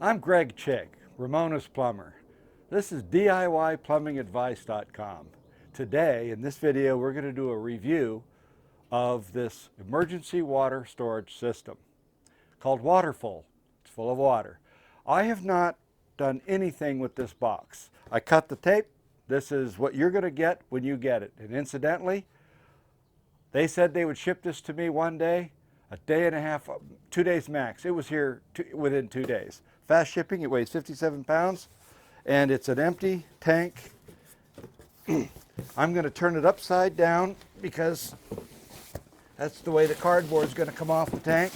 I'm Greg Chick, Ramona's Plumber. This is DIYPlumbingAdvice.com. Today, in this video, we're going to do a review of this emergency water storage system called Waterfull. It's full of water. I have not done anything with this box. I cut the tape. This is what you're going to get when you get it. And incidentally, they said they would ship this to me one day, a day and a half, 2 days max. It was here within 2 days. Fast shipping, it weighs 57 pounds, and it's an empty tank. I'm going to turn it upside down because that's the way the cardboard is going to come off the tank.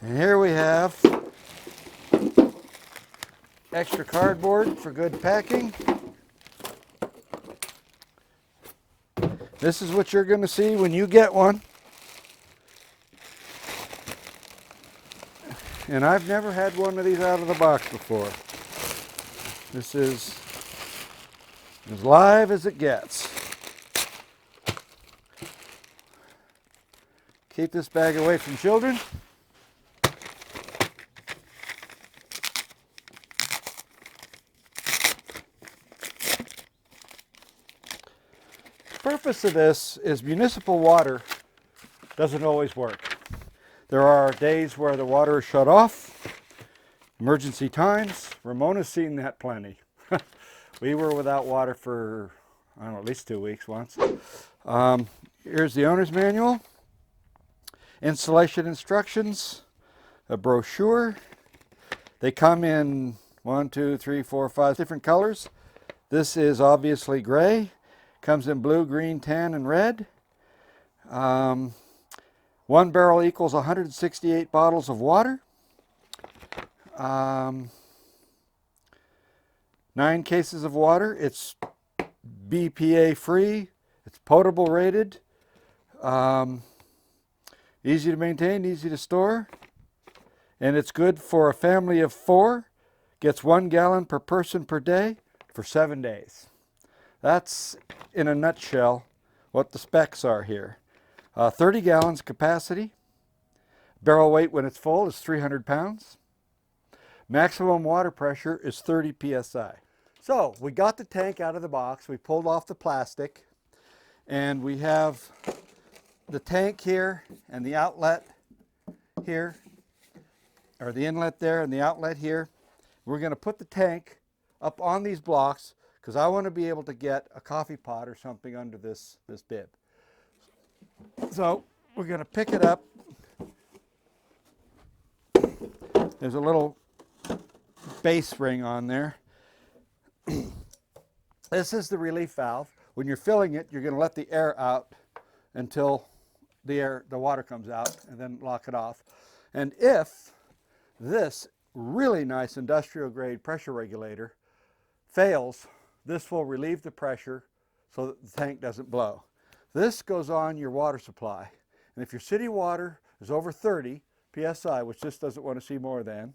And here we have extra cardboard for good packing. This is what you're going to see when you get one. And I've never had one of these out of the box before. This is as live as it gets. Keep this bag away from children. The purpose of this is municipal water doesn't always work. There are days where the water is shut off, emergency times. Ramona's seen that plenty. We were without water for, I don't know, at least 2 weeks once. Here's the owner's manual, installation instructions, a brochure. They come in 1, 2, 3, 4, 5 different colors. This is obviously gray. Comes in blue, green, tan, and red. 1 barrel equals 168 bottles of water. 9 cases of water. It's BPA free. It's potable rated. Easy to maintain, easy to store. And it's good for a family of 4. Gets 1 gallon per person per day for 7 days. That's, in a nutshell, what the specs are here. 30 gallons capacity. Barrel weight when it's full is 300 pounds. Maximum water pressure is 30 psi. So we got the tank out of the box. We pulled off the plastic. And we have the tank here and the outlet here. Or the inlet there and the outlet here. We're going to put the tank up on these blocks because I want to be able to get a coffee pot or something under this bib. So we're going to pick it up. There's a little base ring on there. This is the relief valve. When you're filling it, you're going to let the air out until the water comes out and then lock it off. And if this really nice industrial grade pressure regulator fails, this will relieve the pressure so that the tank doesn't blow. This goes on your water supply. And if your city water is over 30 psi, which this doesn't want to see more than,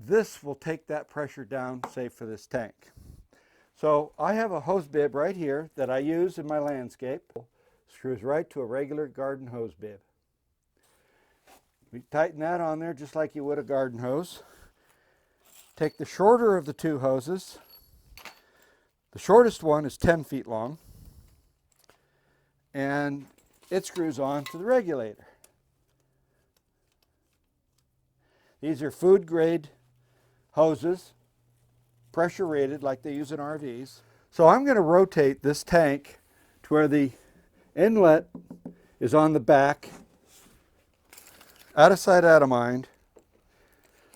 this will take that pressure down, say, for this tank. So I have a hose bib right here that I use in my landscape. Screws right to a regular garden hose bib. We tighten that on there just like you would a garden hose. Take the shorter of the 2 hoses. The shortest one is 10 feet long, and it screws on to the regulator. These are food grade hoses, pressure rated like they use in RVs. So I'm going to rotate this tank to where the inlet is on the back, out of sight, out of mind.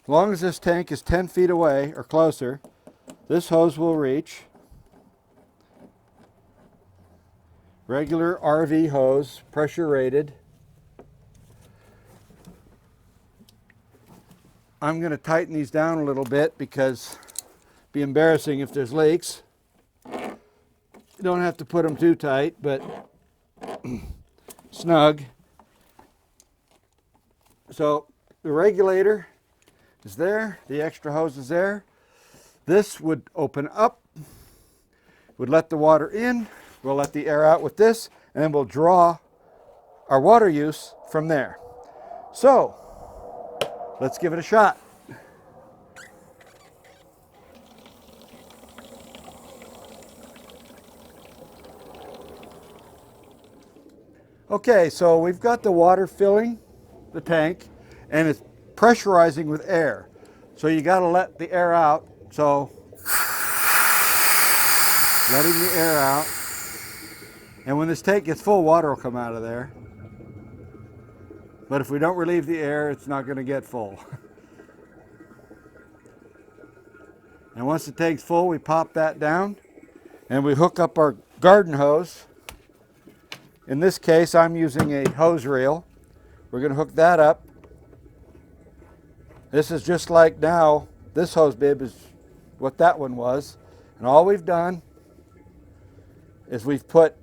As long as this tank is 10 feet away or closer, this hose will reach. Regular RV hose, pressure rated. I'm going to tighten these down a little bit because it'd be embarrassing if there's leaks. You don't have to put them too tight, but snug. So the regulator is there, the extra hose is there. This would open up, would let the water in. We'll let the air out with this, and then we'll draw our water use from there. So let's give it a shot. Okay, so we've got the water filling the tank and it's pressurizing with air. So you got to let the air out. So letting the air out. And when this tank gets full, water will come out of there. But if we don't relieve the air, it's not going to get full. And once the tank's full, we pop that down and we hook up our garden hose. In this case, I'm using a hose reel. We're going to hook that up. This is just like now, this hose bib is what that one was. And all we've done is we've put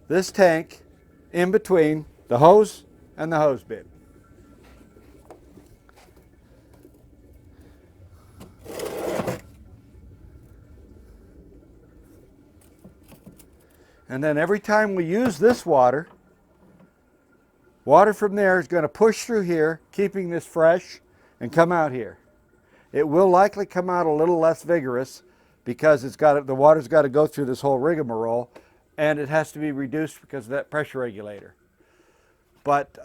this tank in between the hose and the hose bib. And then every time we use this water, water from there is going to push through here, keeping this fresh, and come out here. It will likely come out a little less vigorous because the water's got to go through this whole rigmarole, and it has to be reduced because of that pressure regulator. But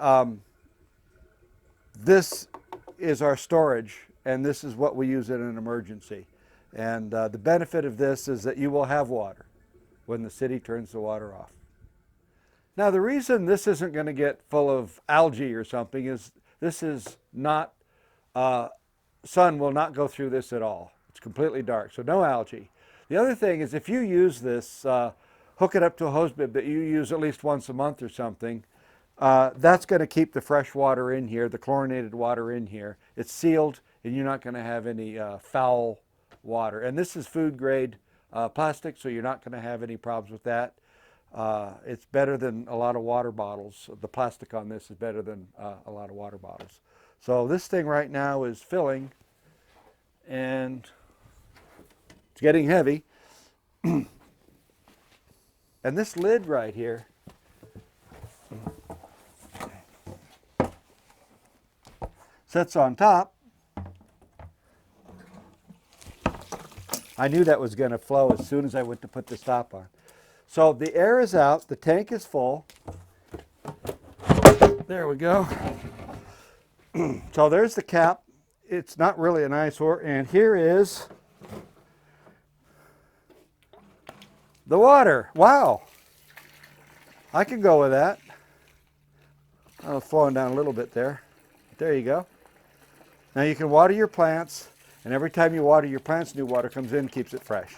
this is our storage, and this is what we use in an emergency. And the benefit of this is that you will have water when the city turns the water off. Now, the reason this isn't going to get full of algae or something is this is not, sun will not go through this at all. It's completely dark, so no algae. The other thing is if you use this, hook it up to a hose bib that you use at least once a month or something, that's going to keep the fresh water in here, the chlorinated water in here. It's sealed and you're not going to have any foul water. And this is food grade plastic, so you're not going to have any problems with that. It's better than a lot of water bottles. The plastic on this is better than a lot of water bottles. So this thing right now is filling and it's getting heavy. And this lid right here sits on top. I knew that was going to flow as soon as I went to put the stop on. So the air is out, the tank is full. There we go. So there's the cap. It's not really an eyesore. And here is the water. Wow. I can go with that. Oh, it's flowing down a little bit there. There you go. Now you can water your plants, and every time you water your plants, new water comes in, keeps it fresh.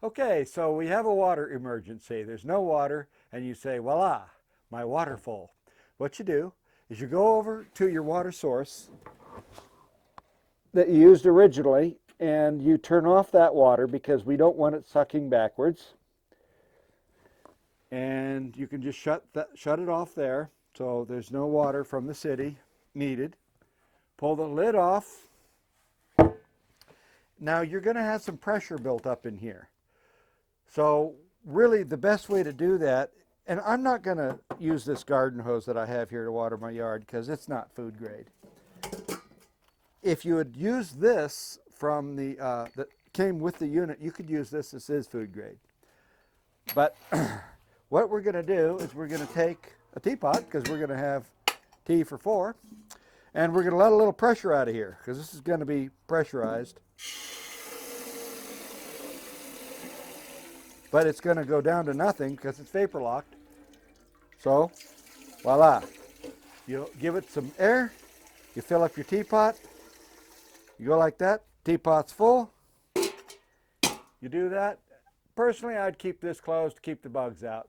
Okay, so we have a water emergency. There's no water, and you say, voila, my Waterfull. What you do is you go over to your water source that you used originally, and you turn off that water because we don't want it sucking backwards. And you can just shut it off there, so there's no water from the city needed. Pull the lid off. Now you're going to have some pressure built up in here. So really the best way to do that, and I'm not going to use this garden hose that I have here to water my yard because it's not food grade. If you had used this from that came with the unit, you could use this. This is food grade. But what we're going to do is we're going to take a teapot, because we're going to have tea for 4, and we're going to let a little pressure out of here because this is going to be pressurized. But it's going to go down to nothing because it's vapor locked. So, voila. You give it some air, you fill up your teapot, you go like that, teapot's full. You do that. Personally, I'd keep this closed to keep the bugs out.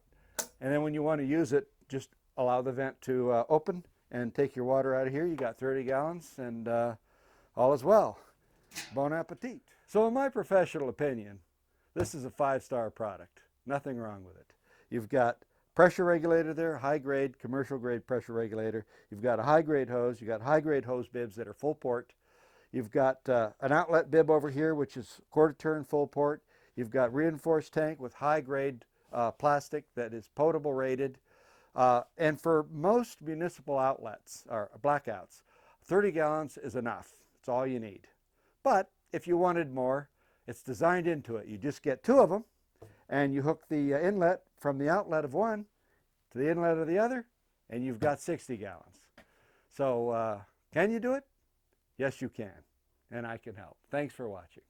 And then when you want to use it, just allow the vent to open and take your water out of here. You got 30 gallons and all is well. Bon appetit. So in my professional opinion, this is a 5-star product. Nothing wrong with it. You've got pressure regulator there, high grade, commercial grade pressure regulator. You've got a high grade hose. You've got high grade hose bibs that are full port. You've got an outlet bib over here, which is quarter turn full port. You've got reinforced tank with high grade plastic that is potable rated. And for most municipal outlets or blackouts, 30 gallons is enough. It's all you need. But if you wanted more, it's designed into it. You just get 2 of them and you hook the inlet from the outlet of one to the inlet of the other, and you've got 60 gallons. So can you do it? Yes, you can. And I can help. Thanks for watching.